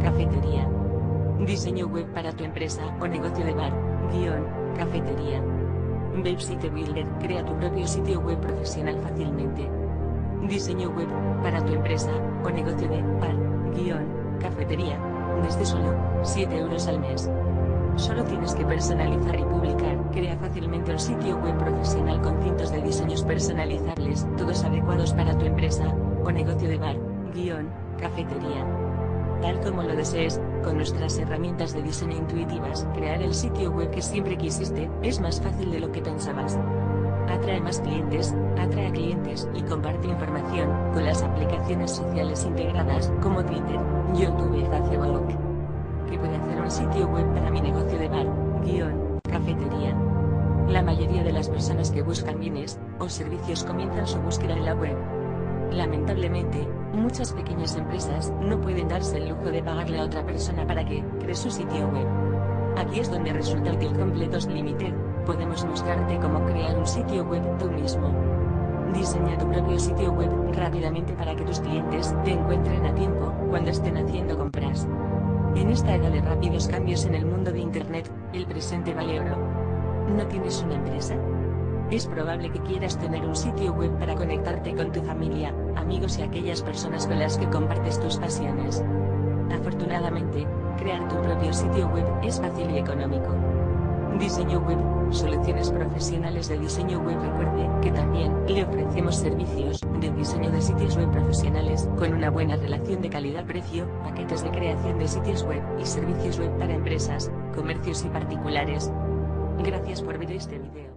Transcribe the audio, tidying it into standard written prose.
cafetería. Diseño web para tu empresa o negocio de bar, cafetería. Website Builder, crea tu propio sitio web profesional fácilmente. Diseño web para tu empresa o negocio de bar, cafetería, desde solo 7 euros al mes. Solo tienes que personalizar y publicar. Crea fácilmente un sitio web profesional con cientos de diseños personalizables, todos adecuados para tu empresa o negocio de bar, cafetería. Tal como lo desees, con nuestras herramientas de diseño intuitivas, crear el sitio web que siempre quisiste es más fácil de lo que pensabas. Atrae más clientes, atrae a clientes y comparte información con las aplicaciones sociales integradas como Twitter, YouTube y Facebook. ¿Qué puede hacer un sitio web para mi negocio de bar, cafetería? La mayoría de las personas que buscan bienes o servicios comienzan su búsqueda en la web. Lamentablemente, muchas pequeñas empresas no pueden darse el lujo de pagarle a otra persona para que cree su sitio web. Aquí es donde resulta útil Completos Limited. Podemos mostrarte cómo crear un sitio web tú mismo. Diseña tu propio sitio web rápidamente para que tus clientes te encuentren a tiempo cuando estén haciendo compras. En esta era de rápidos cambios en el mundo de Internet, el presente vale oro. ¿No tienes una empresa? Es probable que quieras tener un sitio web para conectarte con tu familia, amigos y aquellas personas con las que compartes tus pasiones. Afortunadamente, crear tu propio sitio web es fácil y económico. Diseño web, soluciones profesionales de diseño web. Recuerde que también le ofrecemos servicios de diseño de sitios web profesionales con una buena relación de calidad-precio, paquetes de creación de sitios web y servicios web para empresas, comercios y particulares. Gracias por ver este video.